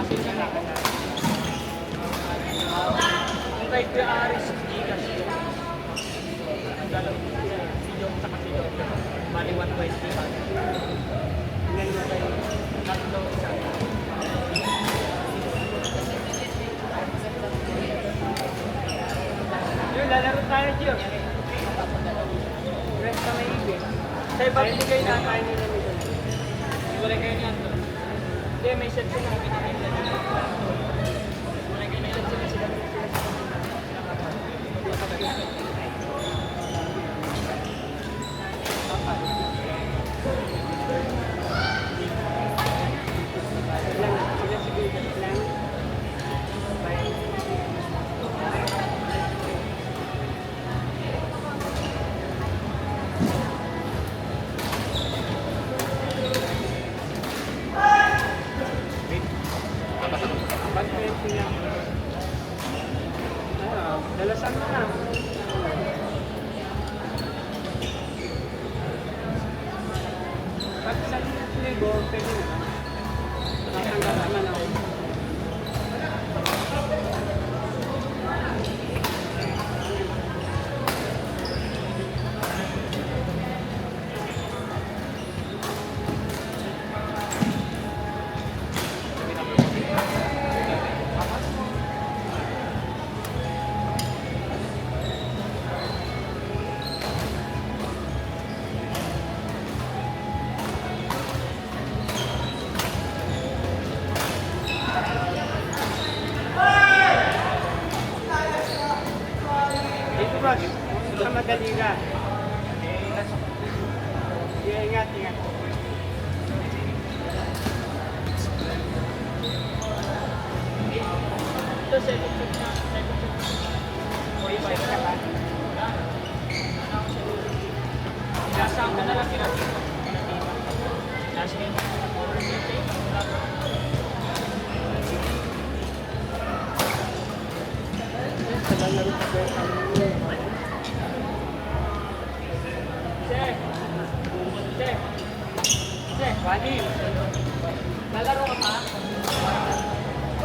Yung kay Kuya Aris, Gigas yun. Ang dalawa. Si Jom sa kasi Jom. Bali 120 ba? Ngayon yung kay tatlo isa. Yun, lalaro tayo, Jom. Rest na may ibig. Sa iba binigay na tayo nila nito. Wala kayo niyan to. Hindi, may set ko na binigay nila nito. Wala kayo na sila sila. Dalasan mo na. Pag sa libo, pwede na. Nakatanggal naman ako. Sa madali ka. Ingat, ingat. Ito, second check na. Second check. Wi-Fi ka ba? Inasaan ko na lang pinatito. Last game. Lalaro ka ba? Wadi, lalaro ka pa?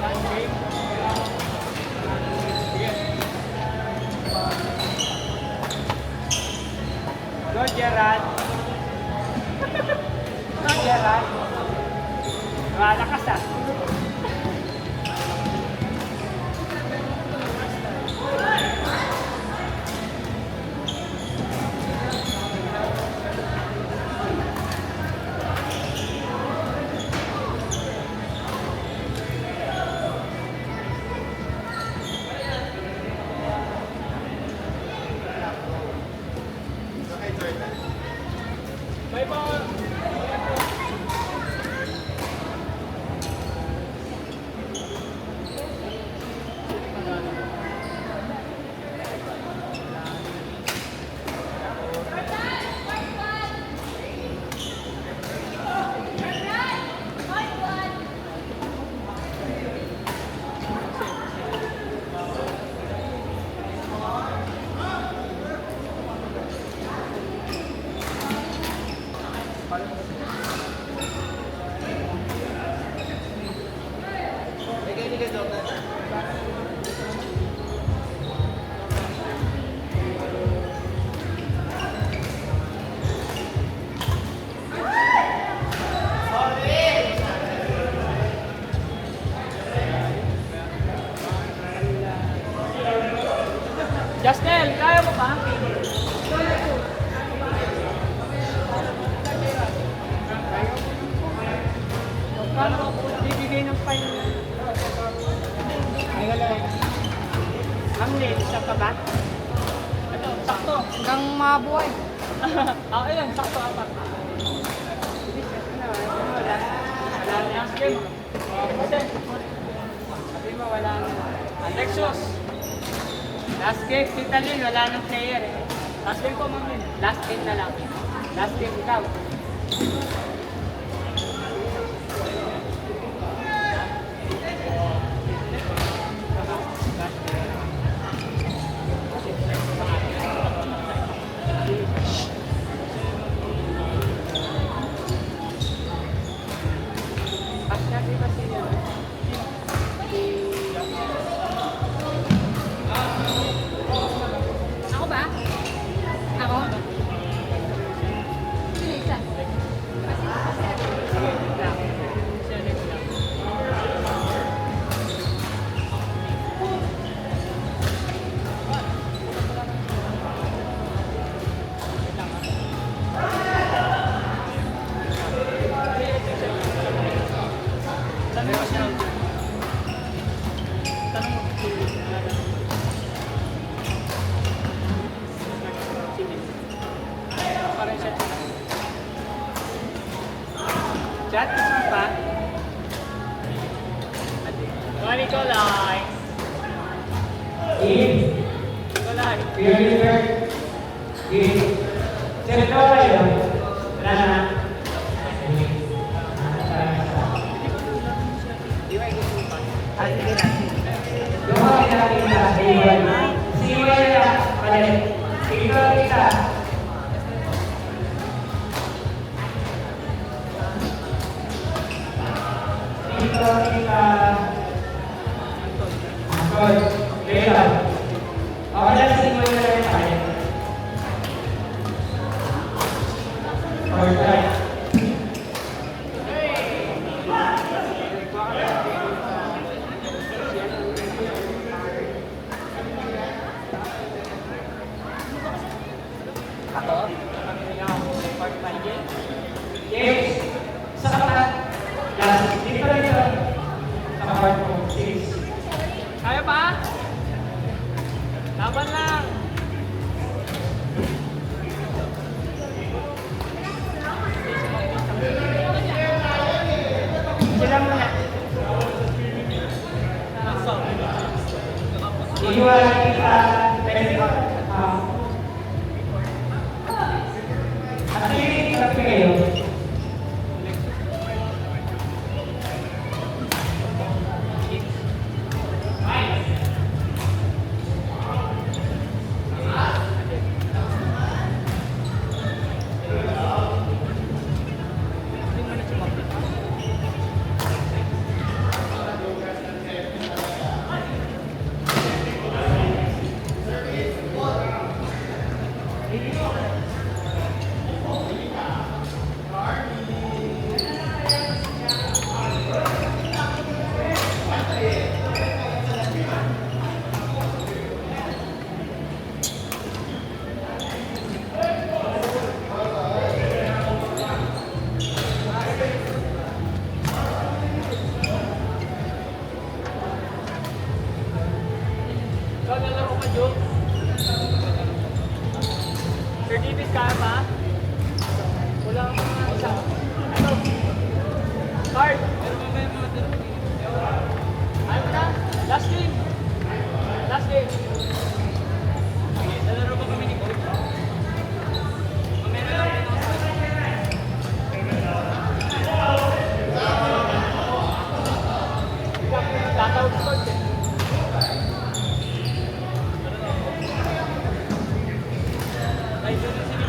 Last game? Sige. Go, Gerard. Go, Gerard. Malakas ah. May mga... Justin, kaya mo ba? Paano ko bibigay ng fine na? Ay, wala. Hamlin, isa pa ba? Ito, sakto. Hanggang mabuhay. Ilan, sakto, apat. Wala. Wala na yung game. Sabi mo, wala na. Alexos. Last game, kita Lin, wala nang player eh. Last game ko, Ma'am Lin. Last game na lang. Last game ikaw. Pasya, di ba siya? Tanong mo siya. Tanong mo. Sige. Parang siya. Chat, gusto mo pa? Mami ko like. Nikolai. Certo kayo? Wala na. Di ba gusto mo pa? Yung mga pinakita sa iwan. Si iwan na palit. Ikaw kita. Ikaw kita. Good. Wait lang. Ako na si iwan na rin tayo. Alright. Ako? Kami nga ako 45 games. Yes. Sa kapat. Last. Dito rin ito. Sa part 6. Kaya pa? Laban lang. Sila muna. Nasa. Iwan kita. Actually, sabi kayo. Ikaw nalaro ka, Jo? Sir David, kaya pa? Wala akong mga isa. Ano? Card! Pero mamaya mga dalawa. Ano na? Last game! Last game! Okay, nalaro ba kami ni Coach? Mamaya na lang rin ako sa tatawag si Coach eh. Ay, sige.